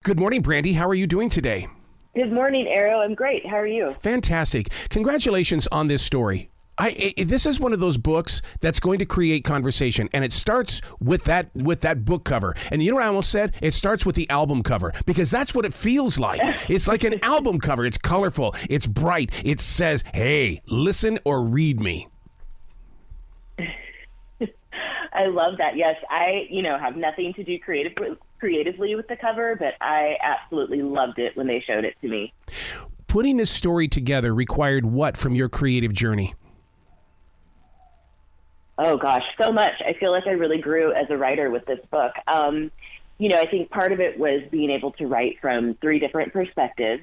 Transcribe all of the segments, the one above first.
Good morning, Brandy. How are you doing today? Good morning, Arrow. I'm great. How are you? Fantastic. Congratulations on this story. This is one of those books that's going to create conversation, and it starts with that book cover. And you know what I almost said? It starts with the album cover, because that's what it feels like. It's like an album cover. It's colorful. It's bright. It says, hey, listen or read me. I love that. Yes, I, have nothing to do creatively with the cover, but I absolutely loved it when they showed it to me. Putting this story together required what from your creative journey? Oh, gosh, so much. I feel like I really grew as a writer with this book. I think part of it was being able to write from 3 different perspectives.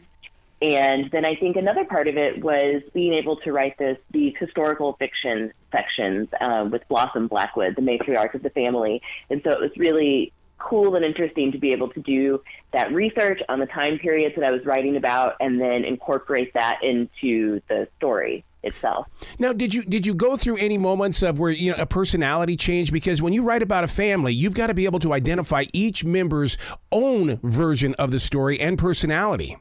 And then I think another part of it was being able to write these historical fiction sections with Blossom Blackwood, the matriarch of the family. And so it was really cool and interesting to be able to do that research on the time periods that I was writing about and then incorporate that into the story itself. Now, did you go through any moments of where a personality change? Because when you write about a family, you've got to be able to identify each member's own version of the story and personality.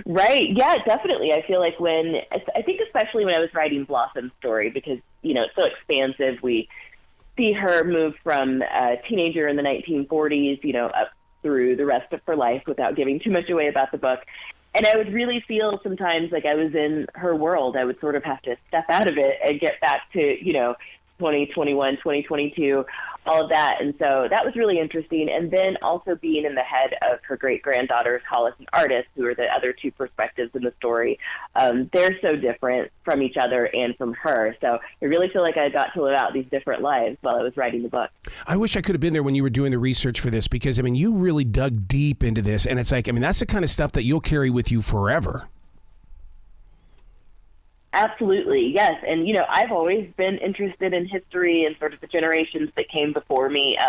Right. Yeah, definitely. I feel like I think especially when I was writing Blossom's story, because, it's so expansive. We see her move from a teenager in the 1940s, up through the rest of her life without giving too much away about the book. And I would really feel sometimes like I was in her world. I would sort of have to step out of it and get back to, 2021, 2022, all of that. And so that was really interesting. And then also being in the head of her great-granddaughters, Hollis and Ardith, who are the other 2 perspectives in the story. They're so different from each other and from her. So I really feel like I got to live out these different lives while I was writing the book. I wish I could have been there when you were doing the research for this, because, you really dug deep into this. And it's like, that's the kind of stuff that you'll carry with you forever. Absolutely, yes. And, I've always been interested in history and sort of the generations that came before me.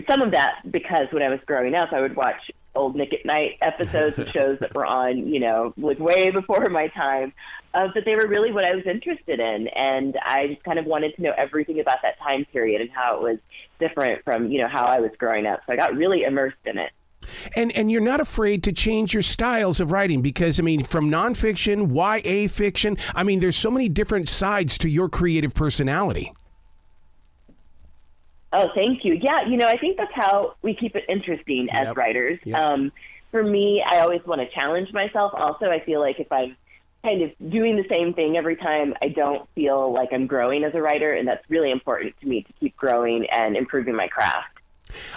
Some of that because when I was growing up, I would watch old Nick at Night episodes of shows that were on, like way before my time. But they were really what I was interested in. And I just kind of wanted to know everything about that time period and how it was different from, how I was growing up. So I got really immersed in it. And you're not afraid to change your styles of writing, because, from nonfiction, YA fiction, there's so many different sides to your creative personality. Oh, thank you. Yeah, I think that's how we keep it interesting as writers. Yep. For me, I always want to challenge myself. Also, I feel like if I'm kind of doing the same thing every time, I don't feel like I'm growing as a writer, and that's really important to me to keep growing and improving my craft.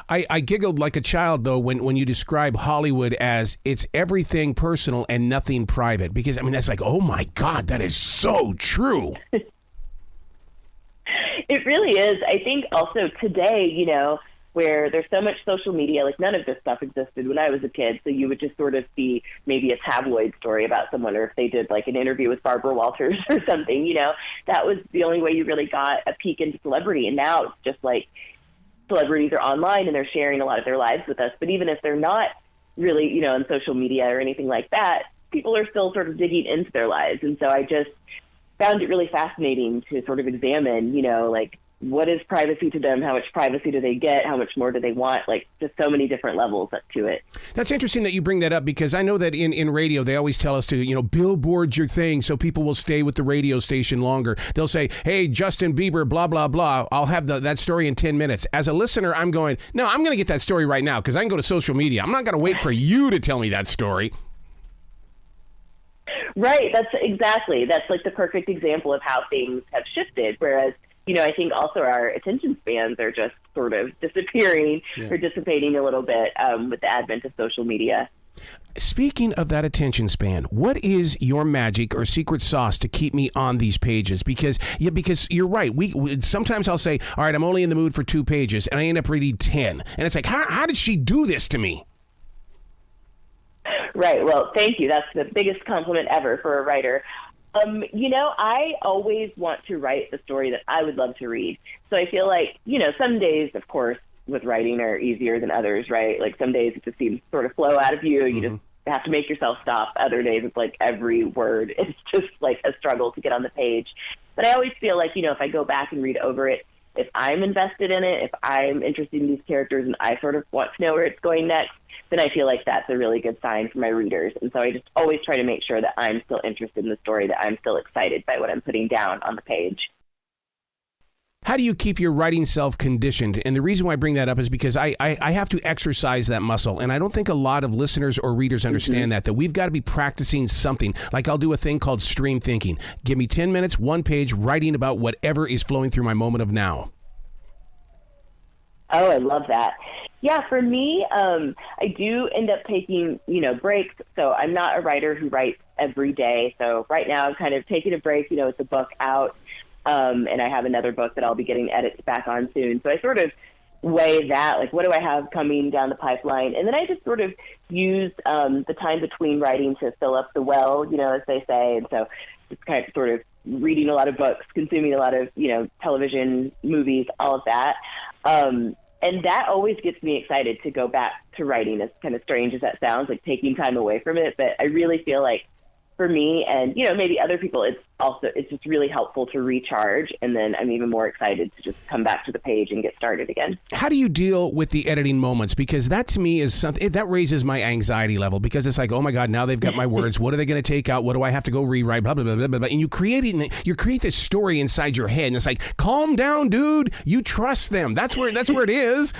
I giggled like a child, though, when you describe Hollywood as it's everything personal and nothing private, because, that's like, oh, my God, that is so true. It really is. I think also today, where there's so much social media, like none of this stuff existed when I was a kid. So you would just sort of see maybe a tabloid story about someone, or if they did like an interview with Barbara Walters or something, that was the only way you really got a peek into celebrity. And now it's just like, celebrities are online and they're sharing a lot of their lives with us. But even if they're not really, on social media or anything like that, people are still sort of digging into their lives. And so I just found it really fascinating to sort of examine, like what is privacy to them? How much privacy do they get? How much more do they want? Like just so many different levels up to it. That's interesting that you bring that up, because I know that in radio, they always tell us to, billboard your thing so people will stay with the radio station longer. They'll say, hey, Justin Bieber, blah, blah, blah. I'll have that story in 10 minutes. As a listener, I'm going, no, I'm going to get that story right now, because I can go to social media. I'm not going to wait for you to tell me that story. Right. That's like the perfect example of how things have shifted. Whereas, I think also our attention spans are just sort of disappearing or dissipating a little bit with the advent of social media. Speaking of that attention span, what is your magic or secret sauce to keep me on these pages? Because you're right. We sometimes I'll say, all right, I'm only in the mood for 2 pages, and I end up reading 10. And it's like, how did she do this to me? Right. Well, thank you. That's the biggest compliment ever for a writer. I always want to write the story that I would love to read. So I feel like, some days, of course, with writing are easier than others, right? Like some days it just seems to sort of flow out of you. You just have to make yourself stop. Other days it's like every word is just like a struggle to get on the page. But I always feel like, if I go back and read over it, if I'm invested in it, if I'm interested in these characters and I sort of want to know where it's going next, then I feel like that's a really good sign for my readers. And so I just always try to make sure that I'm still interested in the story, that I'm still excited by what I'm putting down on the page. How do you keep your writing self conditioned? And the reason why I bring that up is because I have to exercise that muscle. And I don't think a lot of listeners or readers understand that we've got to be practicing something. Like I'll do a thing called stream thinking. Give me 10 minutes, one page, writing about whatever is flowing through my moment of now. Oh, I love that. Yeah, for me, I do end up taking, breaks. So I'm not a writer who writes every day. So right now I'm kind of taking a break, it's a book out. And I have another book that I'll be getting edits back on soon. So I sort of weigh that, like, what do I have coming down the pipeline? And then I just sort of use the time between writing to fill up the well, as they say. And so just kind of sort of reading a lot of books, consuming a lot of, television, movies, all of that. And that always gets me excited to go back to writing, as kind of strange as that sounds, like taking time away from it. But I really feel like for me and, maybe other people, it's just really helpful to recharge. And then I'm even more excited to just come back to the page and get started again. How do you deal with the editing moments? Because that to me is something that raises my anxiety level, because it's like, oh my God, now they've got my words. What are they going to take out? What do I have to go rewrite? Blah, blah, blah, blah, blah. And you create this story inside your head. And it's like, calm down, dude. You trust them. That's where it is.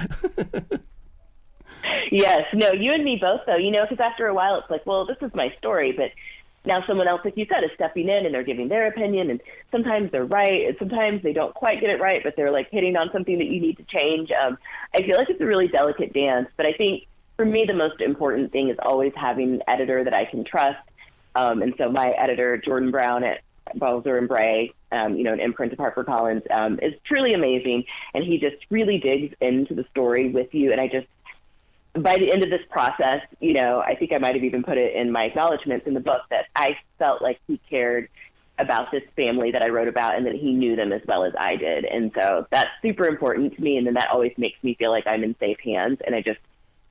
Yes. No, you and me both, though, because after a while it's like, well, this is my story, but now someone else, like you said, is stepping in and they're giving their opinion, and sometimes they're right and sometimes they don't quite get it right, but they're like hitting on something that you need to change. I feel like it's a really delicate dance, but I think for me the most important thing is always having an editor that I can trust. And so my editor, Jordan Brown at Bowser and Bray, an imprint of HarperCollins, is truly amazing, and he just really digs into the story with you. And by the end of this process, I think I might have even put it in my acknowledgments in the book that I felt like he cared about this family that I wrote about and that he knew them as well as I did. And so that's super important to me. And then that always makes me feel like I'm in safe hands. And I just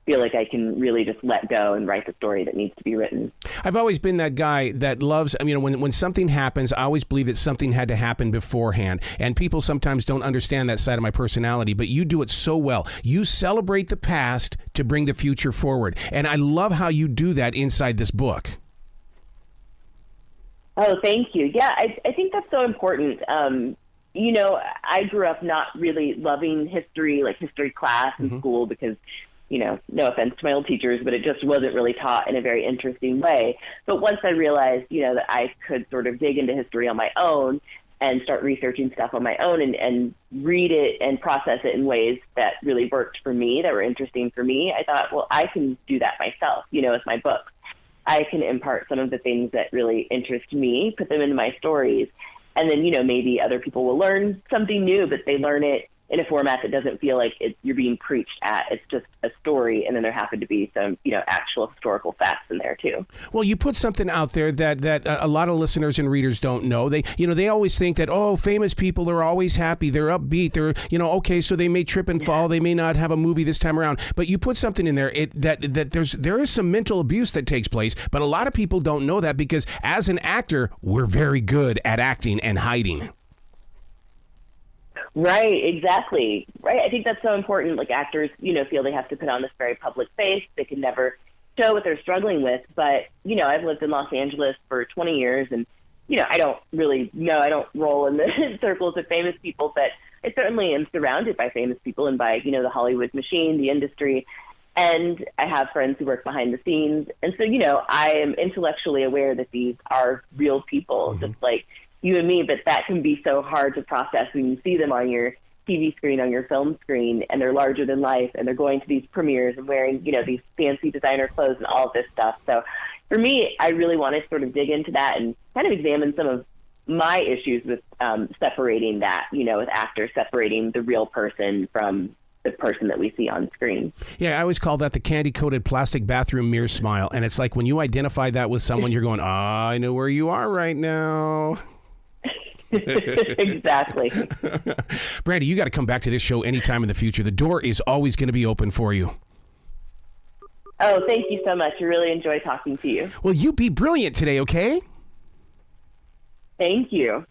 feel like I can really just let go and write the story that needs to be written. I've always been that guy that loves, when something happens, I always believe that something had to happen beforehand. And people sometimes don't understand that side of my personality, but you do it so well. You celebrate the past to bring the future forward. And I love how you do that inside this book. Oh, thank you. Yeah, I think that's so important. I grew up not really loving history, like history class in school, because no offense to my old teachers, but it just wasn't really taught in a very interesting way. But once I realized, that I could sort of dig into history on my own and start researching stuff on my own and read it and process it in ways that really worked for me, that were interesting for me, I thought, well, I can do that myself, with my books. I can impart some of the things that really interest me, put them into my stories, and then, maybe other people will learn something new, but they learn it in a format that doesn't feel like you're being preached at. It's just a story, and then there happen to be some, actual historical facts in there too. Well, you put something out there that a lot of listeners and readers don't know. They always think that, famous people are always happy, they're upbeat, they're, okay, so they may trip and fall, they may not have a movie this time around. But you put something in there that there is some mental abuse that takes place, but a lot of people don't know that, because as an actor, we're very good at acting and hiding. Right, exactly. Right. I think that's so important. Like, actors, feel they have to put on this very public face. They can never show what they're struggling with. But, I've lived in Los Angeles for 20 years, and, I don't really know. I don't roll in the circles of famous people, but I certainly am surrounded by famous people and by, the Hollywood machine, the industry. And I have friends who work behind the scenes. And so, I am intellectually aware that these are real people, just like you and me, but that can be so hard to process when you see them on your TV screen, on your film screen, and they're larger than life, and they're going to these premieres and wearing, these fancy designer clothes and all of this stuff. So for me, I really want to sort of dig into that and kind of examine some of my issues with separating that, with actors, separating the real person from the person that we see on screen. Yeah, I always call that the candy-coated plastic bathroom mirror smile. And it's like when you identify that with someone, you're going, I know where you are right now. Exactly. Brandy, you got to come back to this show anytime in the future. The door is always going to be open for you. Oh, thank you so much. I really enjoy talking to you. Well, you be brilliant today, okay? Thank you.